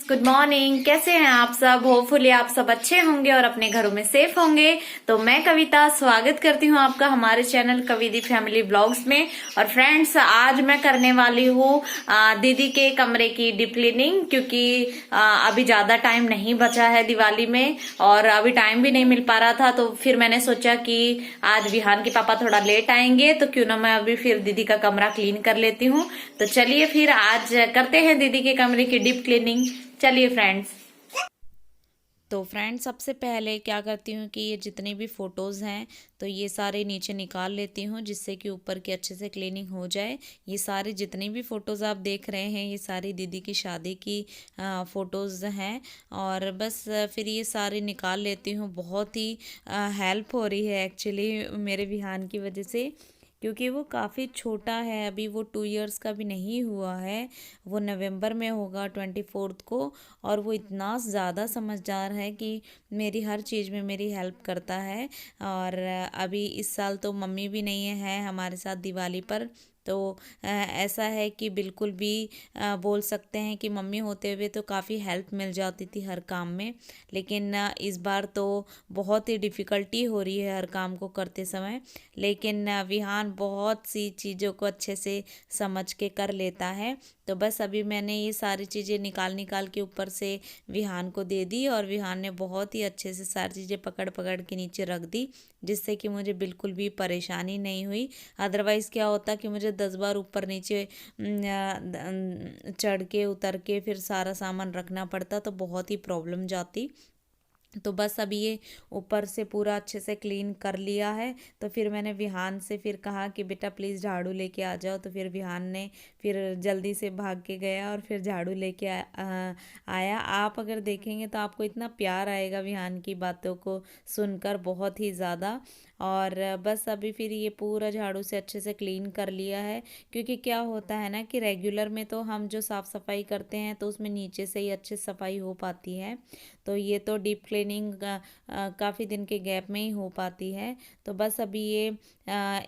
Good morning. कैसे हैं आप सब? होपफुली आप सब अच्छे होंगे और अपने घरों में सेफ होंगे। तो मैं कविता स्वागत करती हूँ आपका हमारे चैनल कविदी फैमिली ब्लॉग्स में। और फ्रेंड्स, आज मैं करने वाली हूँ दीदी के कमरे की डीप क्लीनिंग, क्योंकि अभी ज्यादा टाइम नहीं बचा है दिवाली में और अभी टाइम भी नहीं मिल पा रहा था। तो फिर मैंने सोचा कि आज विहान के पापा थोड़ा लेट आएंगे तो क्यों ना मैं अभी फिर दीदी का कमरा क्लीन कर लेती हूँ। तो चलिए फिर आज करते हैं दीदी के कमरे की डीप क्लीनिंग। चलिए फ्रेंड्स। तो फ्रेंड्स, सबसे पहले क्या करती हूँ कि ये जितनी भी फ़ोटोज़ हैं तो ये सारे नीचे निकाल लेती हूँ, जिससे कि ऊपर की अच्छे से क्लीनिंग हो जाए। ये सारी जितनी भी फ़ोटोज़ आप देख रहे हैं ये सारी दीदी की शादी की फ़ोटोज़ हैं। और बस फिर ये सारी निकाल लेती हूँ। बहुत ही हेल्प हो रही है एक्चुअली मेरे विहान की वजह से, क्योंकि वो काफ़ी छोटा है, अभी वो 2 इयर्स का भी नहीं हुआ है। वो नवंबर में होगा 24 को। और वो इतना ज़्यादा समझदार है कि मेरी हर चीज़ में मेरी हेल्प करता है। और अभी इस साल तो मम्मी भी नहीं है हमारे साथ दिवाली पर। तो ऐसा है कि बिल्कुल भी बोल सकते हैं कि मम्मी होते हुए तो काफ़ी हेल्प मिल जाती थी हर काम में। लेकिन इस बार तो बहुत ही डिफ़िकल्टी हो रही है हर काम को करते समय। लेकिन विहान बहुत सी चीज़ों को अच्छे से समझ के कर लेता है। तो बस अभी मैंने ये सारी चीज़ें निकाल निकाल के ऊपर से विहान को दे दी और विहान ने बहुत ही अच्छे से सारी चीज़ें पकड़ पकड़ के नीचे रख दी, जिससे कि मुझे बिल्कुल भी परेशानी नहीं हुई। अदरवाइज़ क्या होता कि मुझे 10 बार ऊपर नीचे चढ़ के उतर के फिर सारा सामान रखना पड़ता, तो बहुत ही प्रॉब्लम जाती। तो बस अभी ये ऊपर से पूरा अच्छे से क्लीन कर लिया है। तो फिर मैंने विहान से फिर कहा कि बेटा प्लीज़ झाड़ू लेके आ जाओ। तो फिर विहान ने फिर जल्दी से भाग के गया और फिर झाड़ू लेके आया। आप अगर देखेंगे तो आपको इतना प्यार आएगा विहान की बातों को सुनकर, बहुत ही ज़्यादा। और बस अभी फिर ये पूरा झाड़ू से अच्छे से क्लीन कर लिया है। क्योंकि क्या होता है ना कि रेगुलर में तो हम जो साफ़ सफाई करते हैं तो उसमें नीचे से ही अच्छे सफाई हो पाती है। तो ये तो डीप क्लीनिंग काफ़ी दिन के गैप में ही हो पाती है। तो बस अभी ये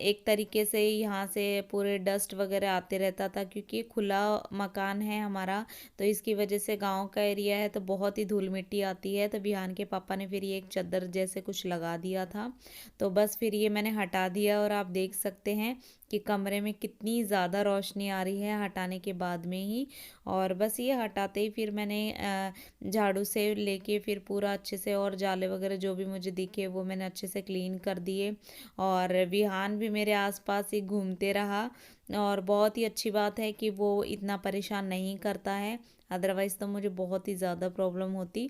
एक तरीके से यहाँ से पूरे डस्ट वगैरह आते रहता था, क्योंकि ये खुला मकान है हमारा। तो इसकी वजह से गांव का एरिया है तो बहुत ही धूल मिट्टी आती है। तो बिहान के पापा ने फिर ये एक चादर जैसे कुछ लगा दिया था। तो बस फिर ये मैंने हटा दिया और आप देख सकते हैं कि कमरे में कितनी ज़्यादा रोशनी आ रही है हटाने के बाद में ही। और बस ये हटाते ही फिर मैंने झाड़ू से लेके फिर पूरा अच्छे से और जाले वगैरह जो भी मुझे दिखे वो मैंने अच्छे से क्लीन कर दिए। और विहान भी मेरे आसपास ही घूमते रहा। और बहुत ही अच्छी बात है कि वो इतना परेशान नहीं करता है, अदरवाइज़ तो मुझे बहुत ही ज़्यादा प्रॉब्लम होती।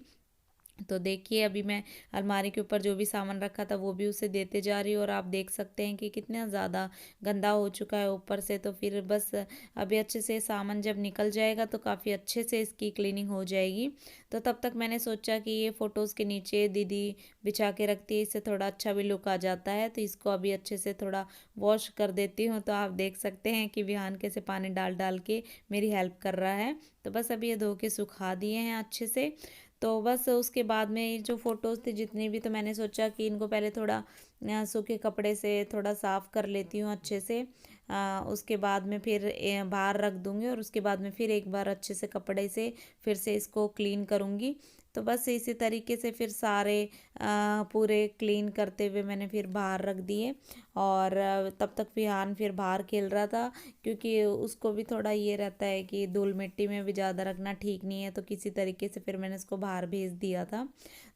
तो देखिए अभी मैं अलमारी के ऊपर जो भी सामान रखा था वो भी उसे देते जा रही हूँ। और आप देख सकते हैं कि कितना ज़्यादा गंदा हो चुका है ऊपर से। तो फिर बस अभी अच्छे से सामान जब निकल जाएगा तो काफ़ी अच्छे से इसकी क्लीनिंग हो जाएगी। तो तब तक मैंने सोचा कि ये फ़ोटोज़ के नीचे दीदी बिछा के रखती है, इससे थोड़ा अच्छा भी लुक आ जाता है। तो इसको अभी अच्छे से थोड़ा वॉश कर देती हूँ। तो आप देख सकते हैं कि विहान कैसे पानी डाल डाल के मेरी हेल्प कर रहा है। तो बस अभी ये धो के सुखा दिए हैं अच्छे से। तो बस उसके बाद में ये जो फ़ोटोज़ थी जितनी भी, तो मैंने सोचा कि इनको पहले थोड़ा सूखे कपड़े से थोड़ा साफ़ कर लेती हूँ अच्छे से। उसके बाद में फिर बाहर रख दूँगी और उसके बाद में फिर एक बार अच्छे से कपड़े से फिर से इसको क्लीन करूँगी। तो बस इसी तरीके से फिर सारे पूरे क्लीन करते हुए मैंने फिर बाहर रख दिए। और तब तक विहान फिर बाहर खेल रहा था, क्योंकि उसको भी थोड़ा ये रहता है कि धूल मिट्टी में भी ज़्यादा रखना ठीक नहीं है। तो किसी तरीके से फिर मैंने इसको बाहर भेज दिया था।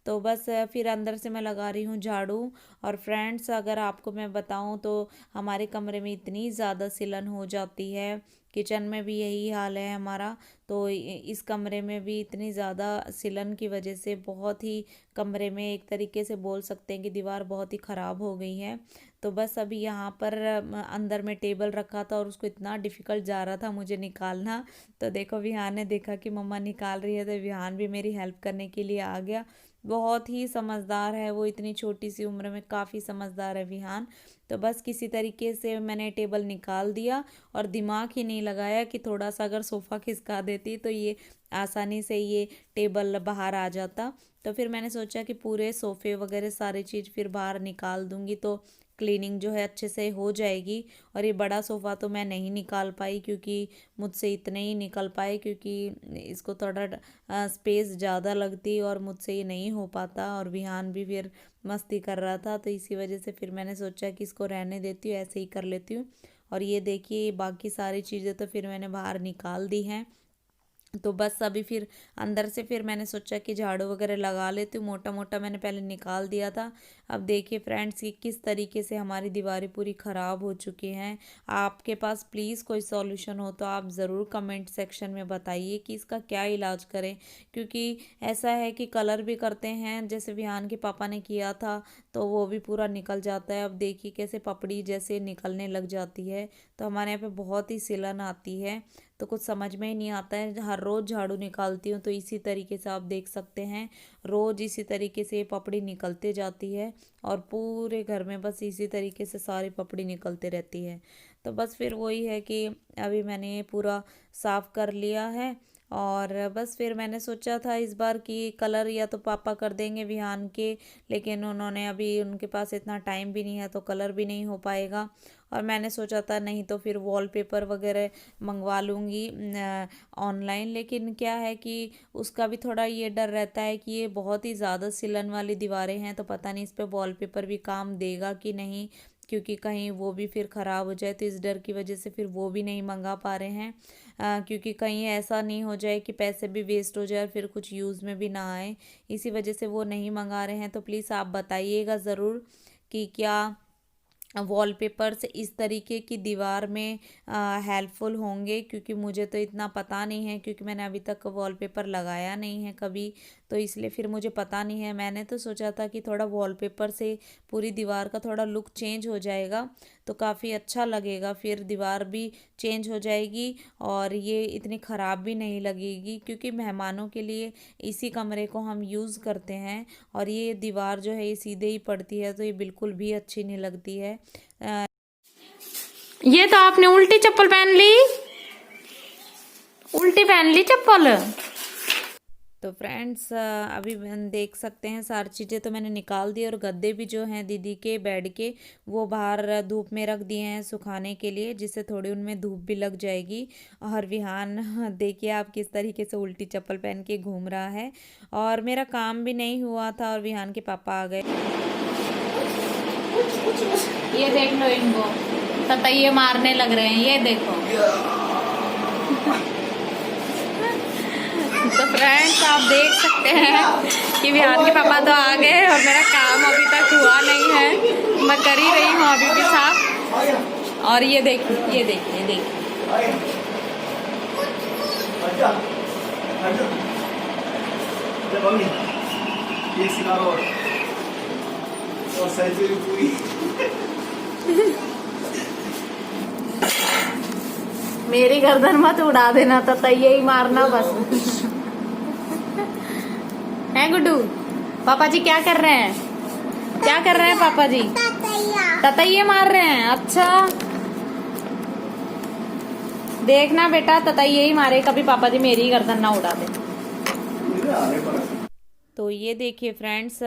तो बस फिर अंदर से मैं लगा रही हूँ झाड़ू। और फ्रेंड्स, अगर आपको मैं बताऊँ तो हमारे कमरे में इतनी ज़्यादा सिलन हो जाती है, किचन में भी यही हाल है हमारा। तो इस कमरे में भी इतनी ज़्यादा सिलन की वजह से बहुत ही कमरे में एक तरीके से बोल सकते हैं कि दीवार बहुत ही ख़राब हो गई है। तो बस अभी यहाँ पर अंदर में टेबल रखा था और उसको इतना डिफ़िकल्ट जा रहा था मुझे निकालना। तो देखो विहान ने देखा कि मम्मा निकाल रही है तो विहान भी मेरी हेल्प करने के लिए आ गया। बहुत ही समझदार है वो, इतनी छोटी सी उम्र में काफ़ी समझदार है विहान। तो बस किसी तरीके से मैंने टेबल निकाल दिया और दिमाग ही नहीं लगाया कि थोड़ा सा अगर सोफ़ा खिसका देती तो ये आसानी से ये टेबल बाहर आ जाता। तो फिर मैंने सोचा कि पूरे सोफ़े वगैरह सारी चीज़ फिर बाहर निकाल दूँगी तो क्लीनिंग जो है अच्छे से हो जाएगी। और ये बड़ा सोफ़ा तो मैं नहीं निकाल पाई क्योंकि मुझसे इतने ही निकल पाए, क्योंकि इसको थोड़ा स्पेस ज़्यादा लगती और मुझसे ये नहीं हो पाता। और विहान भी फिर मस्ती कर रहा था, तो इसी वजह से फिर मैंने सोचा कि इसको रहने देती हूँ, ऐसे ही कर लेती हूँ। और ये देखिए बाकी सारी चीज़ें तो फिर मैंने बाहर निकाल दी हैं। तो बस अभी फिर अंदर से फिर मैंने सोचा कि झाड़ू वगैरह लगा लेती हूँ। मोटा मोटा मैंने पहले निकाल दिया था। अब देखिए फ्रेंड्स कि किस तरीके से हमारी दीवारें पूरी ख़राब हो चुकी हैं। आपके पास प्लीज़ कोई सॉल्यूशन हो तो आप ज़रूर कमेंट सेक्शन में बताइए कि इसका क्या इलाज करें, क्योंकि ऐसा है कि कलर भी करते हैं जैसे विहान के पापा ने किया था तो वो भी पूरा निकल जाता है। अब देखिए कैसे पपड़ी जैसे निकलने लग जाती है। तो हमारे यहाँ पे बहुत ही सिलन आती है, तो कुछ समझ में ही नहीं आता है। हर रोज़ झाड़ू निकालती हूँ तो इसी तरीके से आप देख सकते हैं, रोज़ इसी तरीके से ये पपड़ी निकलते जाती है और पूरे घर में बस इसी तरीके से सारी पपड़ी निकलते रहती है। तो बस फिर वही है कि अभी मैंने ये पूरा साफ़ कर लिया है। और बस फिर मैंने सोचा था इस बार कि कलर या तो पापा कर देंगे विहान के, लेकिन उन्होंने अभी उनके पास इतना टाइम भी नहीं है तो कलर भी नहीं हो पाएगा। और मैंने सोचा था नहीं तो फिर वॉलपेपर वगैरह मंगवा लूँगी ऑनलाइन, लेकिन क्या है कि उसका भी थोड़ा ये डर रहता है कि ये बहुत ही ज़्यादा सिलन वाली दीवारें हैं, तो पता नहीं इस पे वॉलपेपर भी काम देगा कि नहीं, क्योंकि कहीं वो भी फिर ख़राब हो जाए। तो इस डर की वजह से फिर वो भी नहीं मंगा पा रहे हैं, क्योंकि कहीं ऐसा नहीं हो जाए कि पैसे भी वेस्ट हो जाए और फिर कुछ यूज़ में भी ना आए। इसी वजह से वो नहीं मंगा रहे हैं। तो प्लीज़ आप बताइएगा ज़रूर कि क्या वॉलपेपर्स इस तरीके की दीवार में हेल्पफुल होंगे, क्योंकि मुझे तो इतना पता नहीं है, क्योंकि मैंने अभी तक वॉलपेपर लगाया नहीं है कभी, तो इसलिए फिर मुझे पता नहीं है। मैंने तो सोचा था कि थोड़ा वॉलपेपर से पूरी दीवार का थोड़ा लुक चेंज हो जाएगा तो काफ़ी अच्छा लगेगा, फिर दीवार भी चेंज हो जाएगी और ये इतनी ख़राब भी नहीं लगेगी, क्योंकि मेहमानों के लिए इसी कमरे को हम यूज़ करते हैं। और ये दीवार जो है ये सीधे ही पड़ती है तो ये बिल्कुल भी अच्छी नहीं लगती है। ये तो आपने उल्टी चप्पल पहन ली, उल्टी पहन ली चप्पल। तो फ्रेंड्स अभी हम देख सकते हैं सारी चीज़ें तो मैंने निकाल दी, और गद्दे भी जो हैं दीदी के बेड के वो बाहर धूप में रख दिए हैं सुखाने के लिए, जिससे थोड़ी उनमें धूप भी लग जाएगी। और विहान देखिए आप किस तरीके से उल्टी चप्पल पहन के घूम रहा है। और मेरा काम भी नहीं हुआ था और विहान के पापा आ गए। ये देख लो इनको, तथा ये मारने लग रहे हैं, ये देखो। तो फ्रेंड्स आप देख सकते हैं कि विहान के पापा तो आ गए और मेरा काम अभी तक हुआ नहीं है, मैं कर ही रही हूँ अभी भी साफ। और ये देखिए, ये देखिए, ये देखिए। मेरी गर्दन मत उड़ा देना, तो यही मारना बस। हैं गुड्डू, पापा जी क्या कर रहे हैं? क्या कर रहे हैं पापा जी? ततैया मार रहे हैं। अच्छा देखना बेटा, ततैया ही मारे, कभी पापा जी मेरी गर्दन ना उड़ा दे। तो ये देखिए फ्रेंड्स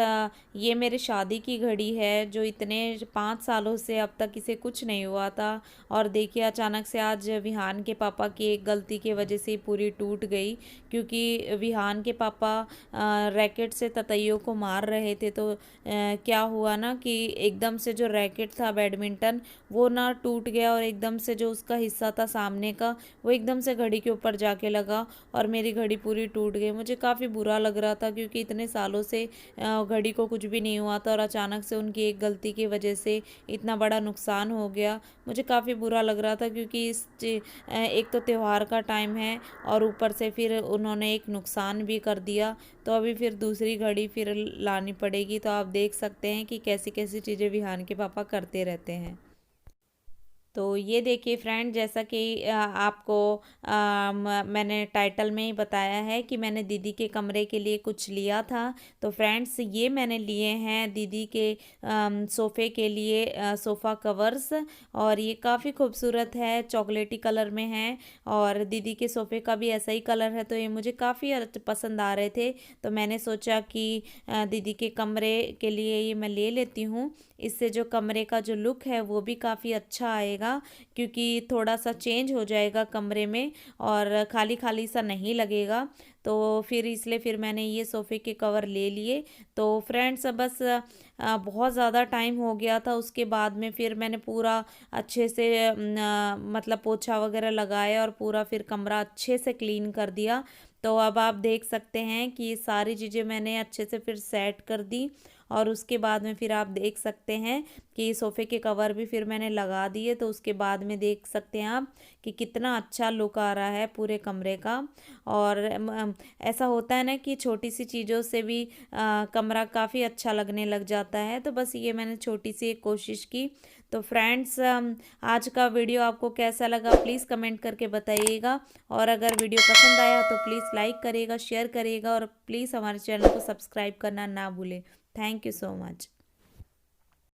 ये मेरे शादी की घड़ी है जो इतने 5 सालों से अब तक इसे कुछ नहीं हुआ था। और देखिए अचानक से आज विहान के पापा की एक गलती की वजह से पूरी टूट गई, क्योंकि विहान के पापा रैकेट से ततैयों को मार रहे थे। तो क्या हुआ ना कि एकदम से जो रैकेट था बैडमिंटन वो ना टूट गया, और एकदम से जो उसका हिस्सा था सामने का वो एकदम से घड़ी के ऊपर जाके लगा और मेरी घड़ी पूरी टूट गई। मुझे काफ़ी बुरा लग रहा था, क्योंकि इतने सालों से घड़ी को कुछ भी नहीं हुआ था और अचानक से उनकी एक गलती की वजह से इतना बड़ा नुकसान हो गया। मुझे काफ़ी बुरा लग रहा था, क्योंकि एक तो त्यौहार का टाइम है और ऊपर से फिर उन्होंने एक नुकसान भी कर दिया। तो अभी फिर दूसरी घड़ी फिर लानी पड़ेगी। तो आप देख सकते हैं कि कैसी कैसी चीज़ें विहान के पापा करते रहते हैं। तो ये देखिए फ्रेंड, जैसा कि आपको मैंने टाइटल में ही बताया है कि मैंने दीदी के कमरे के लिए कुछ लिया था। तो फ्रेंड्स, ये मैंने लिए हैं दीदी के सोफ़े के लिए सोफ़ा कवर्स, और ये काफ़ी खूबसूरत है, चॉकलेटी कलर में है, और दीदी के सोफ़े का भी ऐसा ही कलर है। तो ये मुझे काफ़ी पसंद आ रहे थे, तो मैंने सोचा कि दीदी के कमरे के लिए ये मैं ले लेती हूँ। इससे जो कमरे का जो लुक है वो भी काफ़ी अच्छा आएगा, क्योंकि थोड़ा सा चेंज हो जाएगा कमरे में और खाली खाली सा नहीं लगेगा। तो फिर इसलिए फिर मैंने ये सोफ़े के कवर ले लिए। तो फ्रेंड्स, बस बहुत ज़्यादा टाइम हो गया था, उसके बाद में फिर मैंने पूरा अच्छे से मतलब पोछा वगैरह लगाया और पूरा फिर कमरा अच्छे से क्लीन कर दिया। तो अब आप देख सकते हैं कि ये सारी चीज़ें मैंने अच्छे से फिर सेट कर दी, और उसके बाद में फिर आप देख सकते हैं कि सोफ़े के कवर भी फिर मैंने लगा दिए। तो उसके बाद में देख सकते हैं आप कि कितना अच्छा लुक आ रहा है पूरे कमरे का। और ऐसा होता है ना कि छोटी सी चीज़ों से भी कमरा काफ़ी अच्छा लगने लग जाता है। तो बस ये मैंने छोटी सी एक कोशिश की। तो फ्रेंड्स, आज का वीडियो आपको कैसा लगा प्लीज़ कमेंट करके बताइएगा, और अगर वीडियो पसंद आया तो प्लीज़ लाइक करिएगा, शेयर करिएगा, और प्लीज़ हमारे चैनल को सब्सक्राइब करना ना भूलें। Thank you so much.